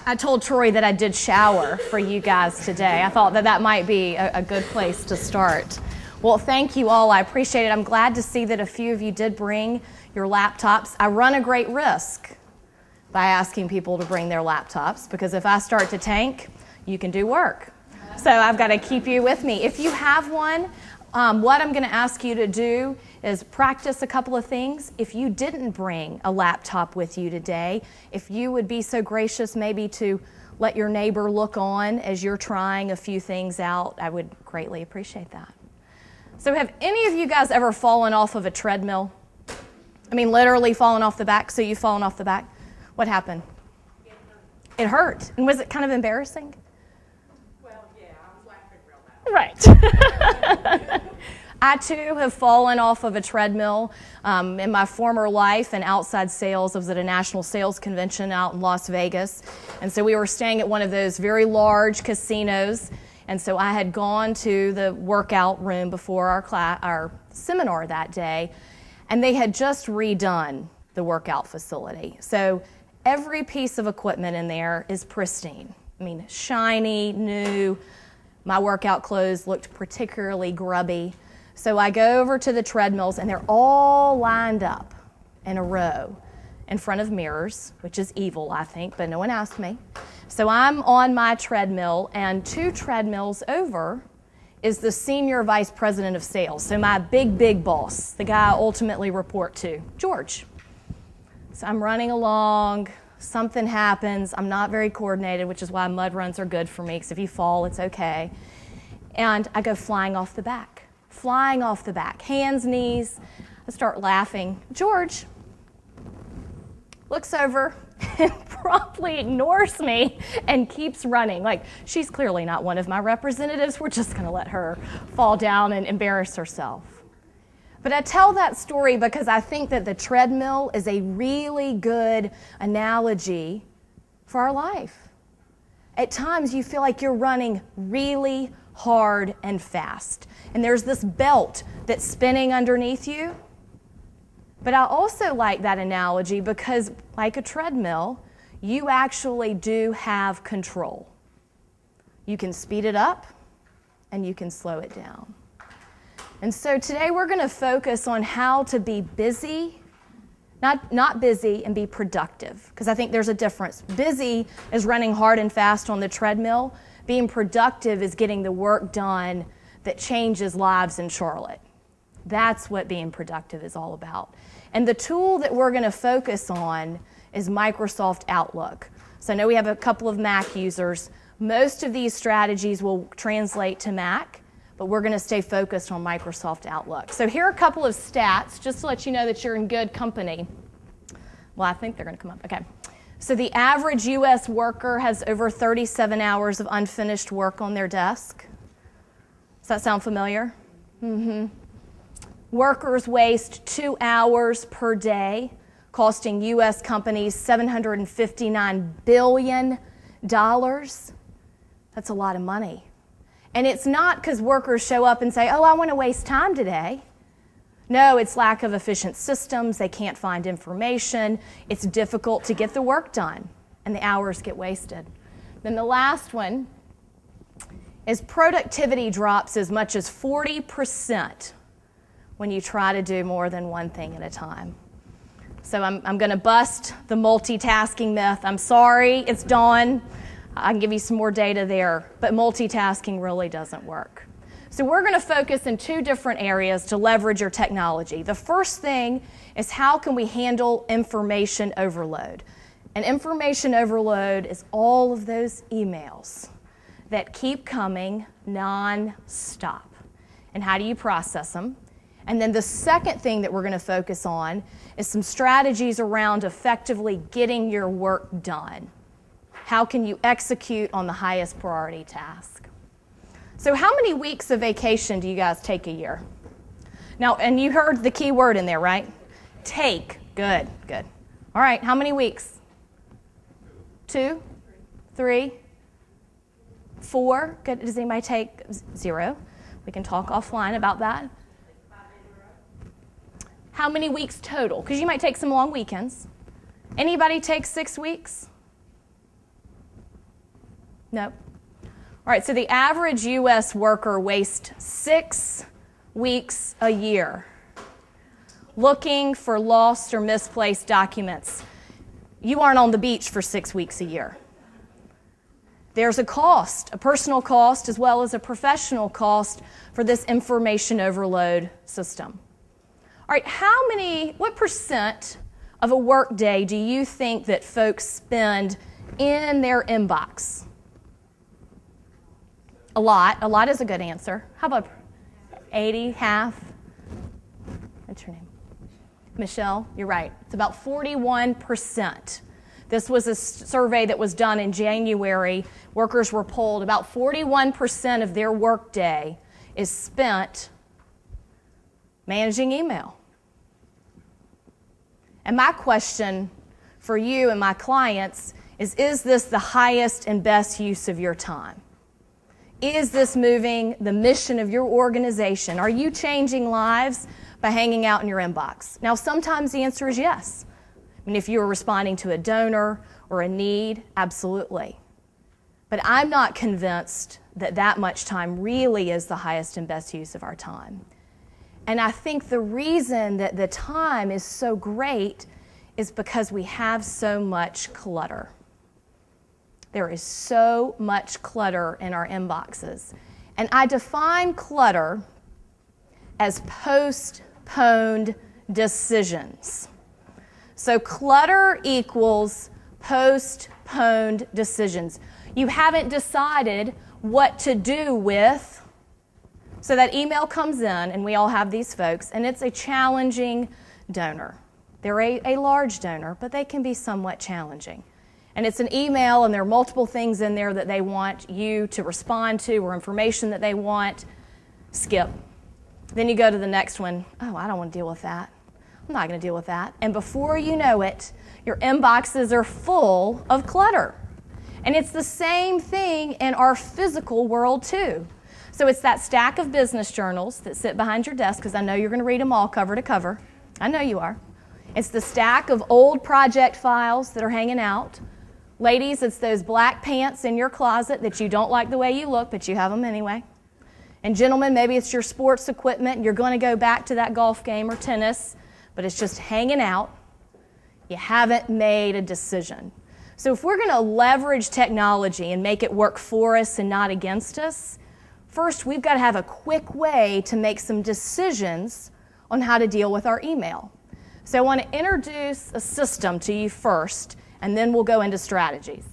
I told Troy that I did shower for you guys today. I thought that might be a good place to start. Well, thank you all. I appreciate it. I'm glad to see that a few of you did bring your laptops. I run a great risk by asking people to bring their laptops, because if I start to tank, you can do work. So I've got to keep you with me. If you have one, what I'm going to ask you to do is practice a couple of things. If you didn't bring a laptop with you today, if you would be so gracious maybe to let your neighbor look on as you're trying a few things out, I would greatly appreciate that. So have any of you guys ever fallen off of a treadmill? I mean, literally fallen off the back, so you've fallen off the back. What happened? It hurt. And was it kind of embarrassing? Well, yeah, I was laughing real loud. Right. I, too, have fallen off of a treadmill. In my former life in outside sales, I was at a national sales convention out in Las Vegas. And so we were staying at one of those very large casinos. And so I had gone to the workout room before our seminar that day, and they had just redone the workout facility. So every piece of equipment in there is pristine. I mean, shiny, new. My workout clothes looked particularly grubby. So I go over to the treadmills, and they're all lined up in a row in front of mirrors, which is evil, I think, but no one asked me. So I'm on my treadmill, and 2 treadmills over is the senior vice president of sales, so my big boss, the guy I ultimately report to, George. So I'm running along, something happens, I'm not very coordinated, which is why mud runs are good for me, because if you fall, it's okay. And I go flying off the back, hands, knees. I start laughing. George looks over and promptly ignores me and keeps running. Like, she's clearly not one of my representatives. We're just going to let her fall down and embarrass herself. But I tell that story because I think that the treadmill is a really good analogy for our life. At times, you feel like you're running really hard and fast, and there's this belt that's spinning underneath you. But I also like that analogy because, like a treadmill, you actually do have control. You can speed it up, and you can slow it down. And so today we're going to focus on how to be busy, not busy, and be productive, because I think there's a difference. Busy is running hard and fast on the treadmill. Being productive is getting the work done that changes lives in Charlotte. That's what being productive is all about. And the tool that we're going to focus on is Microsoft Outlook. So I know we have a couple of Mac users. Most of these strategies will translate to Mac, but we're going to stay focused on Microsoft Outlook. So here are a couple of stats, just to let you know that you're in good company. Well, I think they're going to come up. Okay. So the average U.S. worker has over 37 hours of unfinished work on their desk. Does that sound familiar? Mm-hmm. Workers waste 2 hours per day, costing U.S. companies $759 billion. That's a lot of money. And it's not because workers show up and say, oh, I want to waste time today. No, it's lack of efficient systems. They can't find information. It's difficult to get the work done, and the hours get wasted. Then the last one is productivity drops as much as 40% when you try to do more than one thing at a time. So I'm going to bust the multitasking myth. I'm sorry, it's dawn. I can give you some more data there, but multitasking really doesn't work. So we're going to focus in 2 different areas to leverage your technology. The first thing is how can we handle information overload? And information overload is all of those emails that keep coming non-stop. And how do you process them? And then the second thing that we're going to focus on is some strategies around effectively getting your work done. How can you execute on the highest priority task? So how many weeks of vacation do you guys take a year? Now, and you heard the key word in there, right? Take. Good. All right, how many weeks? 2? 3? 4? Good. Does anybody take 0? We can talk offline about that. How many weeks total? Because you might take some long weekends. Anybody take 6 weeks? Nope. All right, so the average U.S. worker wastes 6 weeks a year looking for lost or misplaced documents. You aren't on the beach for 6 weeks a year. There's a cost, a personal cost as well as a professional cost for this information overload system. All right, what percent of a work day do you think that folks spend in their inbox? A lot. A lot is a good answer. How about 80, half? What's your name? Michelle, you're right. It's about 41%. This was a survey that was done in January. Workers were polled. About 41% of their workday is spent managing email. And my question for you and my clients is this the highest and best use of your time? Is this moving the mission of your organization? Are you changing lives by hanging out in your inbox? Now, sometimes the answer is yes. I mean, if you were responding to a donor or a need, absolutely. But I'm not convinced that that much time really is the highest and best use of our time. And I think the reason that the time is so great is because we have so much clutter. There is so much clutter in our inboxes. And I define clutter as postponed decisions. So clutter equals postponed decisions. You haven't decided what to do with. So that email comes in, and we all have these folks, and it's a challenging donor. They're a large donor, but they can be somewhat challenging. And it's an email, and there are multiple things in there that they want you to respond to or information that they want. Skip. Then you go to the next one. Oh, I don't want to deal with that. I'm not going to deal with that. And before you know it, your inboxes are full of clutter. And it's the same thing in our physical world, too. So it's that stack of business journals that sit behind your desk, because I know you're going to read them all cover to cover. I know you are. It's the stack of old project files that are hanging out. Ladies, it's those black pants in your closet that you don't like the way you look, but you have them anyway. And gentlemen, maybe it's your sports equipment, and you're going to go back to that golf game or tennis, but it's just hanging out. You haven't made a decision. So if we're going to leverage technology and make it work for us and not against us, first we've got to have a quick way to make some decisions on how to deal with our email. So I want to introduce a system to you first, and then we'll go into strategies.